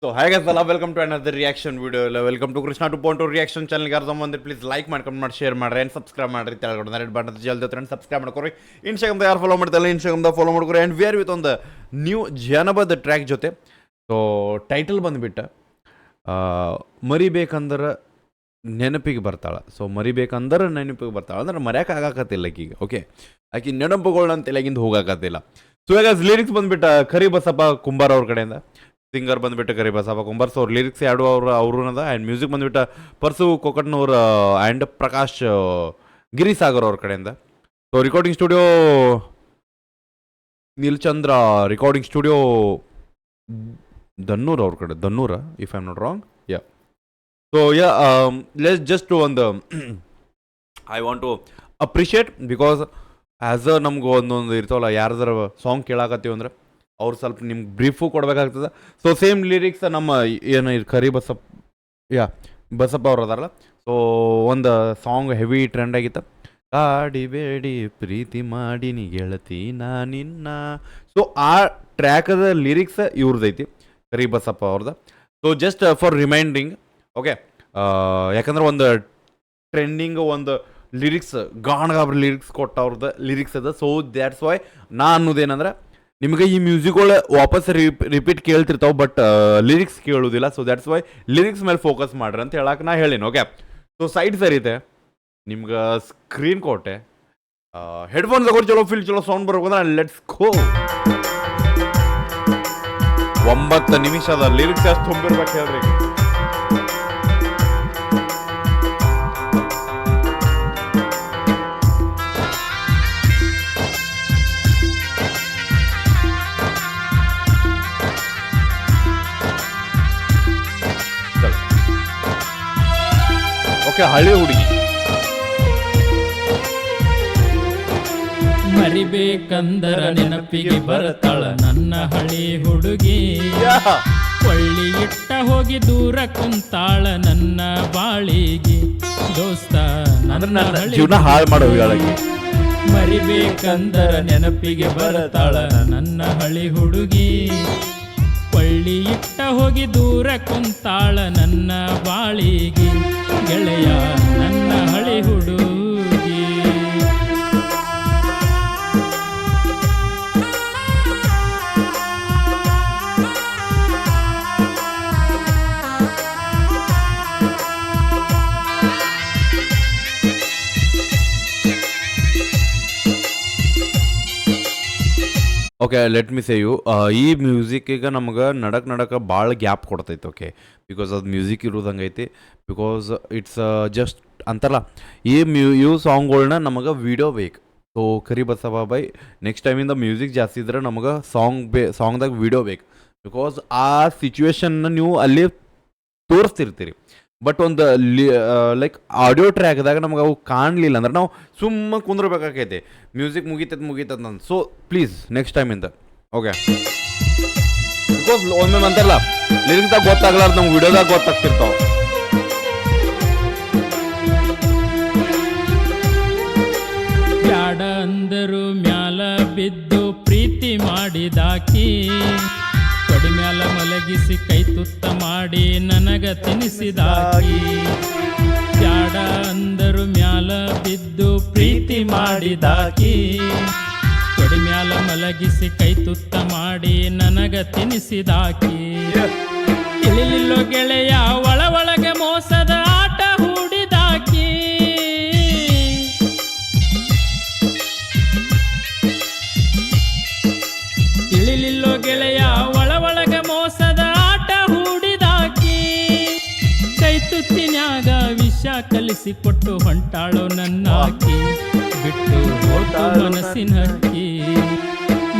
So hi guys, hello, welcome to another reaction video. Welcome to Krishna 2.2 reaction channel. Guys, please like, comment, share, and subscribe. Red button jaldi subscribe ಮಾಡ್ಕೊರಿ. Instagram ಯಾರು follow ಮಾಡ್ತಿಲ್ಲ Instagram follow ಮಾಡ್ಕೊರಿ. And we are with on the new Janabad track ಜೊತೆ. So title ಬಂದ್ಬಿಟ್ಟು ಮರಿಬೇಕಂದ್ರೆ ನೆನಪಿಗೆ ಬರ್ತಾಳ. So ಮರಿಬೇಕಂದ್ರೆ ನೆನಪಿಗೆ ಬರ್ತಾಳ ಅಂದ್ರೆ ಮರ್ಯಾಕೆ ಆಗಾಕತ್ತಿಲ್ಲ ಆಕಿಗೆ. ಓಕೆ, ಆಕಿ ನೆನಪುಗಳಂತ ಇಲ್ಲಿಂದ ಹೋಗಾಕತ್ತಿಲ್ಲ. ಸೊ ಈಗ ಲಿರಿಕ್ಸ್ ಬಂದ್ಬಿಟ್ಟು ಕರಿ ಬಸಪ್ಪ ಕುಂಬಾರ್ ಅವ್ರ ಕಡೆಯಿಂದ, ಸಿಂಗರ್ ಬಂದ್ಬಿಟ್ಟು ಕರಿ ಬಸಪ್ಪ ಕುಂಬಾರ್. ಸೊ ಲಿರಿಕ್ಸ್ ಎರಡು ಅವರು ಅದ. ಆ್ಯಂಡ್ ಮ್ಯೂಸಿಕ್ ಬಂದ್ಬಿಟ್ಟು ಪರ್ಸು ಕೊಕಟ್ನವ್ರ ಆ್ಯಂಡ್ ಪ್ರಕಾಶ್ ಗಿರಿಸಾಗರ್ ಅವ್ರ ಕಡೆಯಿಂದ. So recording studio Neelchandra recording studio Dannur ಅವ್ರ ಕಡೆ, ದನ್ನೂರ if I am not wrong. Yeah, so yeah, let's just ಒಂದು I want to appreciate because as a ನಮ್ಗೆ ಒಂದೊಂದು ಇರ್ತಾವಲ್ಲ, ಯಾರ್ದಾರ ಸಾಂಗ್ ಕೇಳಾಕತ್ತೀವಿ ಅಂದ್ರೆ ಅವ್ರು ಸ್ವಲ್ಪ ನಿಮ್ಗೆ ಬ್ರೀಫು ಕೊಡ್ಬೇಕಾಗ್ತದೆ. ಸೊ ಸೇಮ್ ಲಿರಿಕ್ಸ್ ನಮ್ಮ ಏನು ಕರಿ ಬಸಪ್ಪ ಅವ್ರು ಅದಾರಲ್ಲ, ಸೊ ಒಂದು ಸಾಂಗ್ ಹೆವಿ ಟ್ರೆಂಡ್ ಆಗಿತ್ತು. ಕಾಡಿಬೇಡಿ ಪ್ರೀತಿ ಮಾಡೀನಿ ಗೆಳತಿ ನಾ ನಿನ್ನ. ಸೊ ಆ ಟ್ರ್ಯಾಕದ ಲಿರಿಕ್ಸ್ ಇವ್ರದ್ದೈತಿ, ಕರಿ ಬಸಪ್ಪ ಅವ್ರದ್ದು. So just for reminding, okay, ಯಾಕಂದ್ರೆ ಒಂದು ಟ್ರೆಂಡಿಂಗ್ ಒಂದು ಲಿರಿಕ್ಸ್ ಗಾಣಗಾಬ್ರ ಲಿರಿಕ್ಸ್ ಕೊಟ್ಟವ್ರದ್ದು ಲಿರಿಕ್ಸ್ ಅದ. ಸೊ ದ್ಯಾಟ್ಸ್ ವೈ ನಾ ಅನ್ನೋದೇನಂದ್ರೆ ನಿಮಗೆ ಈ ಮ್ಯೂಸಿಕ್ಗಳು ವಾಪಸ್ ರಿಪೀಟ್ ಕೇಳ್ತಿರ್ತಾವೆ, ಬಟ್ ಲಿರಿಕ್ಸ್ ಕೇಳೋದಿಲ್ಲ. ಸೊ ದ್ಯಾಟ್ಸ್ ವೈ ಲಿರಿಕ್ಸ್ ಮೇಲೆ ಫೋಕಸ್ ಮಾಡ್ರಿ ಅಂತ ಹೇಳಕ್ಕೆ ನಾ ಹೇಳೀನಿ. ಓಕೆ, ಸೊ ಸೈಡ್ ಸರಿತೆ ನಿಮ್ಗೆ ಸ್ಕ್ರೀನ್ ಕೊಟ್ಟೆ, ಹೆಡ್ಫೋನ್ ತಗೊಂಡು ಚಲೋ ಫೀಲ್ ಚಲೋ ಸೌಂಡ್ ಬರ್ಬೇಕಂದ್ರೆ ಲೆಟ್ಸ್ ಗೋ. 9 ನಿಮಿಷದ ಲಿರಿಕ್ಸ್ ಅಷ್ಟು ತುಂಬಿರ್ಬೇಕು ಹೇಳ್ರಿ. ಓಕೆ, ಹಳ್ಳಿ ಹುಡುಗಿ ಮರಿಬೇಕಂದರ ನೆನಪಿಗೆ ಬರ್ತಾಳ ನನ್ನ ಹಳಿ ಹುಡುಗಿ. ಕೊಳ್ಳಿ ಇಟ್ಟ ಹೋಗಿ ದೂರ ಕುಂತಾಳ ನನ್ನ ಬಾಳಿಗೆ ದೋಸ್ತ ನನ್ನ ಜೀವನ ಹಾಳು ಮಾಡೋಗಿ. ಮರಿಬೇಕಂದರ ನೆನಪಿಗೆ ಬರ್ತಾಳ ನನ್ನ ಹಳಿ ಹುಡುಗಿ. ಕೊಳ್ಳಿ ಇಟ್ಟ ಹೋಗಿ ದೂರ ಕುಂತಾಳ ನನ್ನ ಬಾಳಿಗೆ ಗೆಳೆಯ ನನ್ನ ಹಳಿ ಹುಡುಗಿ. Okay, let me say you, ಈ ಮ್ಯೂಸಿಕ್ಕಿಗೆ ನಮ್ಗೆ ನಡಕ್ಕೆ ಭಾಳ ಗ್ಯಾಪ್ ಕೊಡ್ತೈತೆ. ಓಕೆ, ಬಿಕಾಸ್ ಅದು ಮ್ಯೂಸಿಕ್ ಇರೋದಂಗೆ ಐತಿ. ಬಿಕಾಸ್ ಇಟ್ಸ್ ಜಸ್ಟ್ ಅಂತಲ್ಲ, ಇವು ಸಾಂಗ್ಗಳ್ನ ನಮಗೆ ವಿಡಿಯೋ ಬೇಕು. So Kari Basava by next ಟೈಮಿಂದ ಮ್ಯೂಸಿಕ್ ಜಾಸ್ತಿ ಇದ್ರೆ ನಮಗೆ ಸಾಂಗ್ದಾಗ ವಿಡಿಯೋ ಬೇಕು. ಬಿಕಾಸ್ ಆ ಸಿಚುವೇಶನ್ನ ನೀವು ಅಲ್ಲಿ ತೋರಿಸ್ತಿರ್ತೀರಿ, ಬಟ್ ಒಂದು ಲೈಕ್ ಆಡಿಯೋ ಟ್ರ್ಯಾಕ್ದಾಗ ನಮ್ಗೆ ಅವು ಕಾಣಲಿಲ್ಲ ಅಂದ್ರೆ ನಾವು ಸುಮ್ಮನೆ ಕುಂದ್ರಬೇಕಾಗೈತೆ. ಮ್ಯೂಸಿಕ್ ಮುಗೀತದ ನಂದು. ಸೊ ಪ್ಲೀಸ್ ನೆಕ್ಸ್ಟ್ ಟೈಮಿಂದ, ಓಕೆ, ಬಿಕಾಸ್ ಒಮ್ಮೆ ಅಂತಾರಲ್ಲ ಲಿರಿಕ್ಸ್ದಾಗ ಗೊತ್ತಾಗ್ಲಾರ್ದು ನಮ್ಗೆ ವಿಡಿಯೋದಾಗ ಗೊತ್ತಾಗ್ತಿರ್ತಾವೆ. ಬ್ಯಾಡ ಅಂದರು ಮ್ಯಾಲ ಬಿದ್ದು ಪ್ರೀತಿ ಮಾಡಿದಾಕಿ, ಮ್ಯಾಲ ಮಲಗಿಸಿ ಕೈ ತುತ್ತ ಮಾಡಿ ನನಗ ತಿನಿಸಿದಾಕಿ. ಬ್ಯಾಡ ಅಂದರು ಮ್ಯಾಲ ಬಿದ್ದು ಪ್ರೀತಿ ಮಾಡಿದಾಕಿ, ಮ್ಯಾಲ ಮಲಗಿಸಿ ಕೈ ತುತ್ತ ಮಾಡಿ ನನಗ ತಿನಿಸಿದಾಕಿ. ತಿಳಿಲಿಲ್ಲೋ ಗೆಳೆಯ ಒಳಗೆ ಮೋಸದ ಆಟ ಹೂಡಿದಾಕಿ. ತಿಳಿಲಿಲ್ಲೋ ಗೆಳೆಯ ಒಳಗೆ ಮೋಸದ ಆಟ ಹೂಡಿದಾಕಿ. ಕೈ ತುತ್ತಿನ್ಯಾಗ ವಿಷ ಕಲಿಸಿಕೊಟ್ಟು ಹೊಂಟಾಳೋ ನನ್ನಾಕಿ, ಬಿಟ್ಟು ಹೋತು ಮನಸ್ಸಿನ ಹಕ್ಕಿ.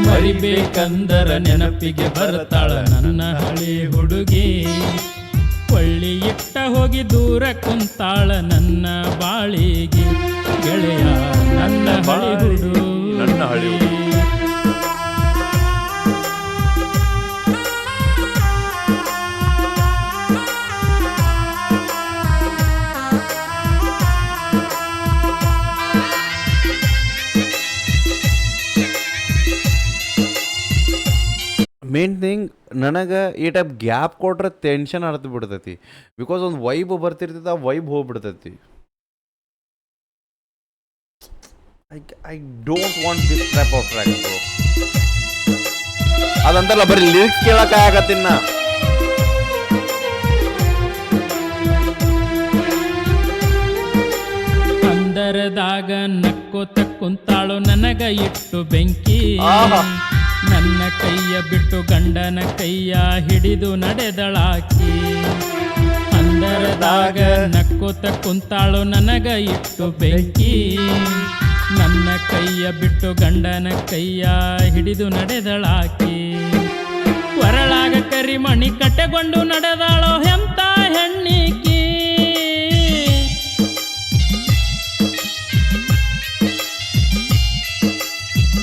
ಮರಿಬೇಕಂದರ ನೆನಪಿಗೆ ಬರ್ತಾಳ ನನ್ನ ಹಳಿ ಹುಡುಗಿ. ಕೊಳ್ಳಿ ಇಟ್ಟ ಹೋಗಿ ದೂರ ಕುಂತಾಳ ನನ್ನ ಬಾಳಿಗೆ ಗೆಳೆಯ ನನ್ನ ಹಳಿ ಹುಡುಗಿ. ಮೇನ್ ಥಿಂಗ್ ನನಗೆ ಈ ಟೈಪ್ ಗ್ಯಾಪ್ ಕೊಟ್ರೆ ಟೆನ್ಷನ್ ಅರ್ಥ ಬಿಡ್ತೈತಿ. ಬಿಕಾಸ್ ಒಂದು ವೈಬ್ ಬರ್ತಿರ್ತೈತಿ, ಆ ವೈಬ್ ಹೋಗ್ಬಿಡ್ತೈತಿ. I don't want this type of track bro. ಅದಂತಲ್ಲ ಬರೀ ಲಿರಿಕ್ಸ್ ಕೇಳಕ್ಕೆ ಆಗತ್ತಿನ. ಅಂದರದಾಗ ನಕ್ಕೋತ ಕುಂತಾಳು ನನಗ ಇಟ್ಟು ಬೆಂಕಿ, ನನ್ನ ಕೈಯ ಬಿಟ್ಟು ಗಂಡನ ಕೈಯ ಹಿಡಿದು ನಡೆದಳಾಕಿ. ಅಂದರದಾಗ ನಕ್ಕೋತ ಕುಂತಾಳು ನನಗ ಇಟ್ಟು ಬೆಂಕಿ, ನನ್ನ ಕೈಯ ಬಿಟ್ಟು ಗಂಡನ ಕೈಯ ಹಿಡಿದು ನಡೆದಳಾಕಿ. ಹೊರಳಾಗ ಕರಿಮಣಿ ಕಟ್ಟೆಗೊಂಡು ನಡೆದಾಳೋ ಎಂತ ಹೆಣ್ಣಿಕಿ.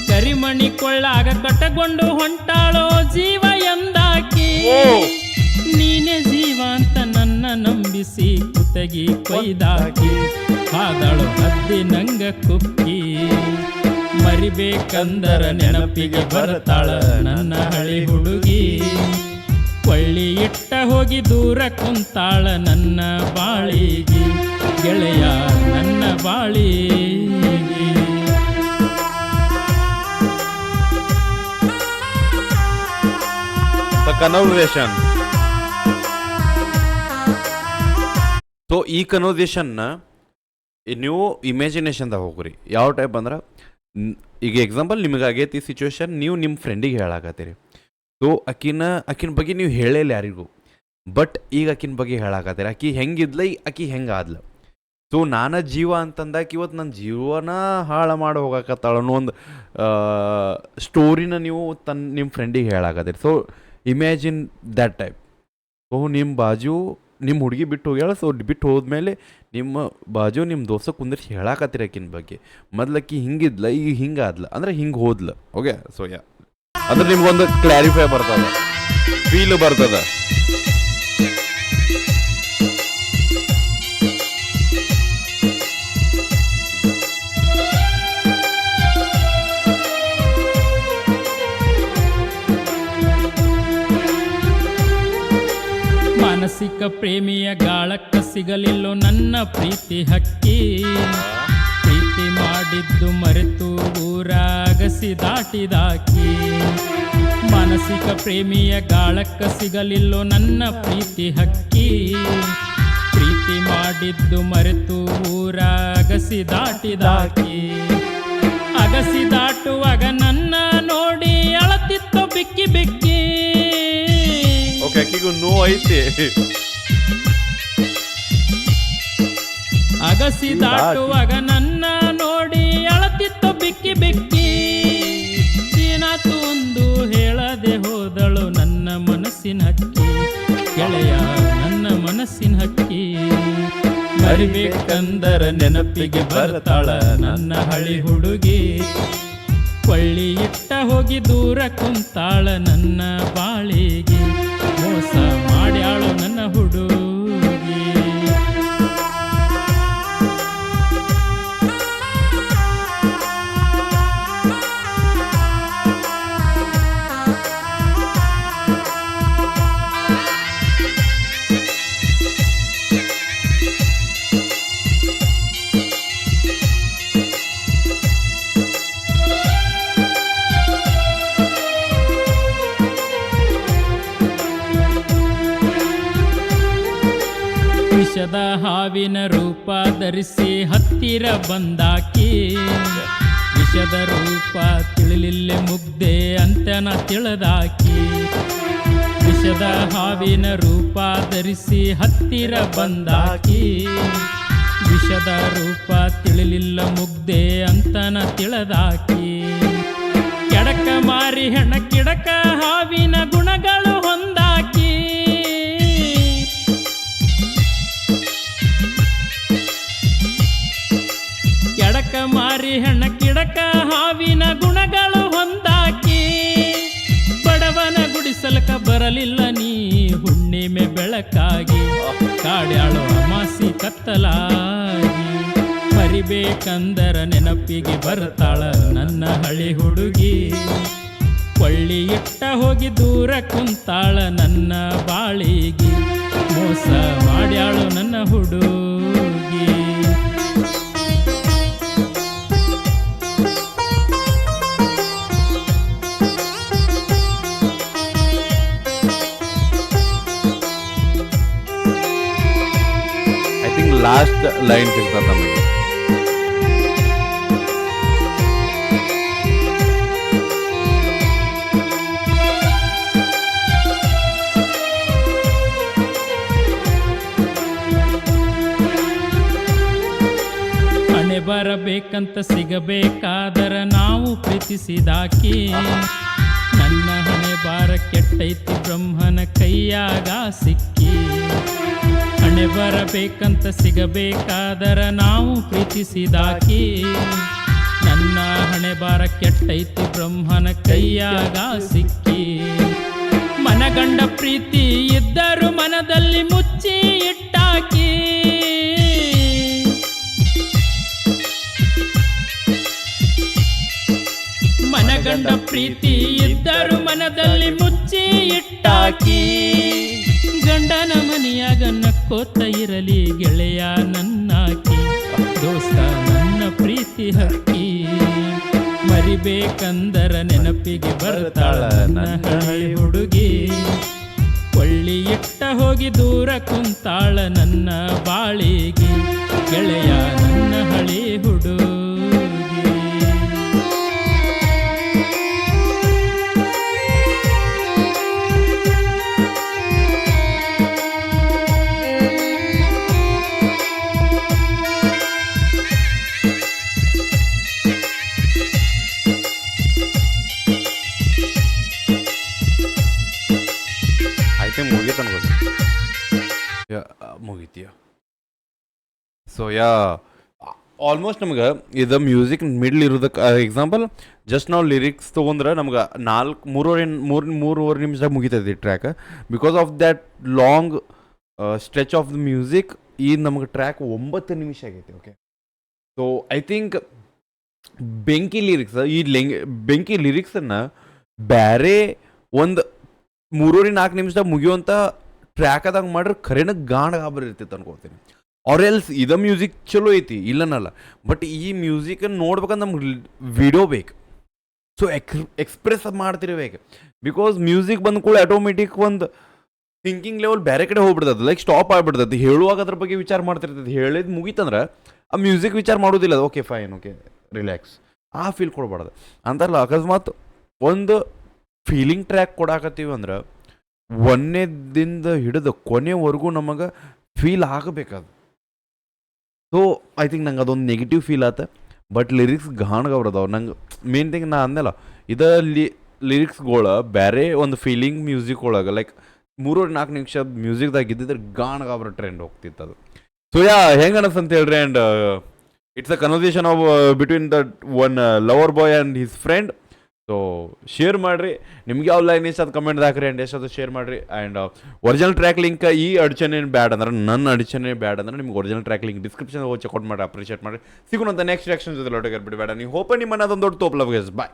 ಕರಿಮಣಿ ಕೊಳ್ಳಾಗ ಕಟ್ಟಗೊಂಡು ಹೊಂಟಾಳೋ ಜೀವ ಎಂದಾಕಿ. ನೀನೇ ಜೀವ ಅಂತ ನನ್ನ ನಂಬಿಸಿ ಕುತಗಿ ಕೊಯ್ದಾಕಿ. ಆದಳು ಹದ್ದಿ ನಂಗ ಕುಕ್ಕಿ, ಮರಿಬೇಕಂದರ ನೆನಪಿಗೆ ಬರ್ತಾಳ ನನ್ನ ಹಳಿ ಹುಡುಗಿ. ಕೊಳ್ಳಿ ಇಟ್ಟ ಹೋಗಿ ದೂರ ಕುಂತಾಳ ನನ್ನ ಬಾಳಿಗಿ, ಗೆಳೆಯ ನನ್ನ ಬಾಳಿಗಿ. ಕನ್ವರ್ಸೇಷನ್. ಸೊ ಈ ಕನ್ವರ್ಸೇಷನ್ನ ನೀವು ಇಮ್ಯಾಜಿನೇಷನ್ದಾಗ ಹೋಗ್ರಿ. ಯಾವ ಟೈಪ್ ಅಂದ್ರೆ, ಈಗ ಎಕ್ಸಾಂಪಲ್ ನಿಮಗೆ ಆಗೈತಿ ಸಿಚುವೇಶನ್, ನೀವು ನಿಮ್ಮ ಫ್ರೆಂಡಿಗೆ ಹೇಳಾಕತ್ತೀರಿ. ಸೊ ಆಕಿನ ಬಗ್ಗೆ ನೀವು ಹೇಳಿಲ್ಲ ಯಾರಿಗೂ, ಬಟ್ ಈಗ ಆಕಿನ ಬಗ್ಗೆ ಹೇಳಾಕತ್ತೀರಿ. ಆಕಿ ಹೆಂಗಿದ್ಲ, ಆಕಿ ಹೆಂಗಾದ್ಲ. ಸೊ ನಾನು ಜೀವ ಅಂತಂದಾಕಿ ಇವತ್ತು ನನ್ನ ಜೀವನ ಹಾಳು ಮಾಡಿ ಹೋಗಾಕತ್ತಾಳ ಅನ್ನೋ ಒಂದು ಸ್ಟೋರಿನ ನೀವು ನಿಮ್ಮ ಫ್ರೆಂಡಿಗೆ ಹೇಳಾಕತ್ತೀರಿ. So imagine that type. So ನಿಮ್ಮ ಬಾಜು ನಿಮ್ಮ ಹುಡುಗಿ ಬಿಟ್ಟು ಹೋಗ್ಯಾಳ. ಸೊ ಬಿಟ್ಟು ಹೋದ್ಮೇಲೆ ನಿಮ್ಮ ಬಾಜು ನಿಮ್ಮ ದೋಸ್ತ ಕುಂದಿರ್ಸಿ ಹೇಳಾಕತ್ತೀರಿ ಆಕಿನ ಬಗ್ಗೆ. ಮೊದ್ಲಕ್ಕಿ ಹಿಂಗಿದ್ಲ, ಈಗ ಹಿಂಗಾದ್ಲ ಅಂದ್ರೆ ಹಿಂಗೆ ಹೋದ್ಲ. ಓಕೆ. ಸೊ ಅಂದ್ರೆ ನಿಮ್ಗೊಂದು ಕ್ಲಾರಿಫೈ ಬರ್ತದ, ಫೀಲ್ ಬರ್ತದ. ಮಾನಸಿಕ ಪ್ರೇಮಿಯ ಗಾಳಕ್ಕ ಸಿಗಲಿಲ್ಲೋ ನನ್ನ ಪ್ರೀತಿ ಹಕ್ಕಿ. ಪ್ರೀತಿ ಮಾಡಿದ್ದು ಮರೆತು ಊರಾಗಸಿ ದಾಟಿದಾಕಿ. ಮಾನಸಿಕ ಪ್ರೇಮಿಯ ಗಾಳಕ್ಕ ಸಿಗಲಿಲ್ಲೋ ನನ್ನ ಪ್ರೀತಿ ಹಕ್ಕಿ. ಪ್ರೀತಿ ಮಾಡಿದ್ದು ಮರೆತು ಊರಾಗಸಿ ದಾಟಿದಾಕಿ. ಅಗಸಿ ದಾಟುವಾಗ ನನ್ನ ನೋಡಿ ಅಳತಿತ್ತು ಬಿಕ್ಕಿ ಬಿಕ್ಕಿ. ಆಕಿಗೂ ನೋವು ಐತಿ. ಅಗಸಿ ದಾಟುವಾಗ ನನ್ನ ನೋಡಿ ಅಳತಿತ್ತು ಬಿಕ್ಕಿ ಬಿಕ್ಕಿ. ಏನಾತು ಒಂದು ಹೇಳದೆ ಹೋದಳು ನನ್ನ ಮನಸ್ಸಿನ ಹಕ್ಕಿ. ಗೆಳೆಯ ನನ್ನ ಮನಸ್ಸಿನ ಹಕ್ಕಿ. ಮರಿಬೇಕಂದರ ನೆನಪಿಗೆ ಬರ್ತಾಳ ನನ್ನ ಹಳಿ ಹುಡುಗಿ. ಕೊಳ್ಳಿ ಇಟ್ಟ ಹೋಗಿ ದೂರ ಕುಂತಾಳ ನನ್ನ ಬಾಳಿಗೆ. ಮೋಸ ಮಾಡ್ಯಾಳು ನನ್ನ ಹುಡುಗಿ. ವಿಷದ ಹಾವಿನ ರೂಪ ಧರಿಸಿ ಹತ್ತಿರ ಬಂದಾಕಿ. ವಿಷದ ರೂಪ ತಿಳಿಲಿಲ್ಲ ಮುಗ್ದೆ ಅಂತನ ತಿಳಿದಾಕಿ. ವಿಷದ ಹಾವಿನ ರೂಪ ಧರಿಸಿ ಹತ್ತಿರ ಬಂದಾಕಿ. ವಿಷದ ರೂಪ ತಿಳಿಲಿಲ್ಲ ಮುಗ್ದೆ ಅಂತನ ತಿಳಿದಾಕಿ. ಕೆಡಕ ಮಾರಿ ಹೆಣ ಕಿಡಕ ಹಾವಿನ ಗುಣಗಳು ಹೊಂದಾಕಿ. ಕೆಡಕ ಮಾರಿ ಹೆಣ ಕಿಡಕ ಹಾವಿನ ಗುಣಗಳು ಹೊಂದಾಕಿ. ಬಡವನ ಗುಡಿಸಲಕ ಬರಲಿಲ್ಲ ನೀ ಹುಣ್ಣಿಮೆ ಬೆಳಕಾಗಿ. ಕಾಡ್ಯಾಳು ಅಮಾಸಿ ಕತ್ತಲಾಗಿ. ಮರಿಬೇಕಂದರ ನೆನಪಿಗೆ ಬರ್ತಾಳ ನನ್ನ ಹಳಿ ಹುಡುಗಿ. ಕೊಳ್ಳಿ ಇಟ್ಟ ಹೋಗಿ ದೂರ ಕುಂತಾಳ ನನ್ನ ಬಾಳಿಗೆ ಮೋಸ ಮಾಡ್ಯಾಳು ನನ್ನ ಹುಡುಗಿ. ಐ ಥಿಂಕ್ ಲಾಸ್ಟ್ ಲೈನ್ ಸಿಗ್ತದೆ ನಮಗೆ. ಹಣೆ ಬರಬೇಕಂತ ಸಿಗಬೇಕಾದರ ನಾವು ಪ್ರೀತಿಸಿದಾಕಿ ನನ್ನ ಹಣೆ ಬಾರ ಕೆಟ್ಟೈತಿ ಬ್ರಹ್ಮನ ಕೈಯಾಗ ಸಿಕ್ಕಿ. ಹಣೆ ಬರಬೇಕಂತ ಸಿಗಬೇಕಾದರ ನಾವು ಪ್ರೀತಿಸಿದಾಕಿ ನನ್ನ ಹಣೆ ಬಾರ ಕೆಟ್ಟೈತಿ ಬ್ರಹ್ಮನ ಕೈಯಾಗ ಸಿಕ್ಕಿ. ಮನಗಂಡ ಪ್ರೀತಿ ಇದ್ದರು ಮನದಲ್ಲಿ ಮುಚ್ಚಿ ಇಟ್ಟಾಕಿ. ಮನಗಂಡ ಪ್ರೀತಿ ಇದ್ದರು ಮನದಲ್ಲಿ ಮುಚ್ಚಿ ಇಟ್ಟಾಕಿ. ಗಂಡನ ಮನೆಯಾಗ ನಕ್ಕೋತ ಇರಲಿ ಗೆಳೆಯ ನನ್ನಾಕಿ. ದೋಸ್ತ ನನ್ನ ಪ್ರೀತಿ ಹಕ್ಕಿ ಮರಿಬೇಕಂದರ ನೆನಪಿಗೆ ಬರ್ತಾಳ ನನ್ನ ಹಳಿ ಹುಡುಗಿ. ಕೊಳ್ಳಿ ಇಟ್ಟ ಹೋಗಿ ದೂರ ಕುಂತಾಳ ನನ್ನ ಬಾಳಿಗೆ ಗೆಳೆಯ ನನ್ನ ಹಳಿ ಹುಡುಗಿ. ಮುಗೀತು ಅನ್ಕೋದು. ಮುಗೀತಿಯ. ಸೊ ಆಲ್ಮೋಸ್ಟ್ ನಮ್ಗೆ ಇದು ಮ್ಯೂಸಿಕ್ ಮಿಡ್ಲ್ ಇರೋದಕ್ಕೆ ಎಕ್ಸಾಂಪಲ್ ಜಸ್ಟ್ ನಾವು ಲಿರಿಕ್ಸ್ ತೊಗೊಂಡ್ರೆ ನಮ್ಗೆ ಮೂರುವರೆ ನಿಮಿಷದಾಗ ಮುಗಿತೈತಿ track. Because of that long stretch of the music ಈ ನಮ್ಗೆ ಟ್ರ್ಯಾಕ್ 9 ನಿಮಿಷ ಆಗೈತಿ. ಓಕೆ, ಸೊ ಐ ಥಿಂಕ್ ಬೆಂಕಿ ಲಿರಿಕ್ಸನ್ನು ಬೇರೆ ಒಂದು 3-4 ನಿಮಿಷದಾಗ ಮುಗಿಯುವಂಥ ಟ್ರ್ಯಾಕದಾಗ ಮಾಡ್ರೆ ಖರೇನ ಗಾಂಡ ಗಾಬರಿ ಇರ್ತೈತೆ ಅನ್ಕೋತೀನಿ. ಆರ್ ಎಲ್ಸ್ ಇದ ಮ್ಯೂಸಿಕ್ ಚಲೋ ಐತಿ ಇಲ್ಲನಲ್ಲ, ಬಟ್ ಈ ಮ್ಯೂಸಿಕನ್ನು ನೋಡ್ಬೇಕಂದ್ರೆ ನಮ್ಗೆ ವಿಡಿಯೋ ಬೇಕು. ಸೊ ಎಕ್ಸ್ಪ್ರೆಸ್ ಮಾಡ್ತಿರ್ಬೇಕು. ಬಿಕಾಸ್ ಮ್ಯೂಸಿಕ್ ಬಂದ ಕೂಡ ಆಟೋಮೆಟಿಕ್ ಒಂದು ಥಿಂಕಿಂಗ್ ಲೆವೆಲ್ ಬೇರೆ ಕಡೆ ಹೋಗ್ಬಿಡ್ತದೆ, ಲೈಕ್ ಸ್ಟಾಪ್ ಆಗಿಬಿಡ್ತದೆ. ಹೇಳುವಾಗ ಅದ್ರ ಬಗ್ಗೆ ವಿಚಾರ ಮಾಡ್ತಿರ್ತೈತಿ. ಹೇಳಿದ್ ಮುಗೀತಂದ್ರೆ ಆ ಮ್ಯೂಸಿಕ್ ವಿಚಾರ ಮಾಡೋದಿಲ್ಲ. ಓಕೆ ಫೈನ್, ಓಕೆ ರಿಲ್ಯಾಕ್ಸ್, ಆ ಫೀಲ್ ಕೊಡ್ಬಾರ್ದು ಅಂತಲ್ಲ. ಅಕಸ್ಮಾತ್ ಒಂದು ಫೀಲಿಂಗ್ ಟ್ರ್ಯಾಕ್ ಕೊಡಾಕತ್ತೀವಿ ಅಂದ್ರೆ ಒಂದನೇದಿಂದ ಹಿಡಿದು ಕೊನೆವರೆಗೂ ನಮಗೆ ಫೀಲ್ ಆಗಬೇಕದು. ಸೊ ಐ ಥಿಂಕ್ ನಂಗೆ ಅದೊಂದು ನೆಗೆಟಿವ್ ಫೀಲ್ ಆತ. ಬಟ್ ಲಿರಿಕ್ಸ್ ಗಾಣಗವ್ರದವು. ನಂಗೆ ಮೇನ್ ಥಿಂಗ್ ನಾ ಅಂದೆಲ್ಲ ಇದು ಲಿರಿಕ್ಸ್ಗಳು ಬೇರೆ ಒಂದು ಫೀಲಿಂಗ್ ಮ್ಯೂಸಿಕ್ ಒಳಗೆ ಲೈಕ್ 3-4 ನಿಮಿಷ ಮ್ಯೂಸಿಕ್ದಾಗ ಇದ್ದಿದ್ರೆ ಗಾಣಗಾಬ್ರ ಟ್ರೆಂಡ್ ಹೋಗ್ತಿತ್ತು ಅದು. ಸೊ ಹೆಂಗೆ ಅನಿಸ್ ಅಂತ ಹೇಳ್ರಿ. And it's a conversation of between the one lover boy and his friend. So share ಮಾಡಿರಿ, ನಿಮ್ಗೆ ಯಾವ ಲೈನ್ ಇಷ್ಟ ಅದು ಕಮೆಂಟ್ ಹಾಕ್ರಿ. ಆ್ಯಂಡ್ ಎಷ್ಟದು ಶೇರ್ ಮಾಡಿರಿ. ಆ್ಯಂಡ್ ಒರಿಜಿನಲ್ ಟ್ರ್ಯಾಕ್ ಲಿಂಕ್ ಈ ಅಡಿಷನ್ ಏನು ಬ್ಯಾಡ್ ಅಂದ್ರೆ, ನನ್ನ ಅಡಿಷನ್ ಬ್ಯಾಡ್ ಅಂದ್ರೆ ನಿಮ್ಗೆ ಒರಿಜಿನಲ್ ಟ್ರ್ಯಾಕ್ ಲಿಂಕ್ ಡಿಸ್ಕ್ರಿಪ್ಷನ್ ಹೋಗಿ ಚೆಕ್ಔಟ್ ಮಾಡಿ ಅಪ್ರಿಷಿಯೇಟ್ ಮಾಡಿ. ಸಿಗೋಣ ನೆಕ್ಸ್ಟ್ ರಿಯಾಕ್ಷನ್ ಜೊತೆ ಲೋಟಗರ್ ಬಿಡಬೇಡ. ನೀವು ಹೋಪ ನಿಮ್ಮನ್ನ ಅದೊಂದು ದೊಡ್ಡ ತೋಪ್ಲವ್. ಬಾಯ್.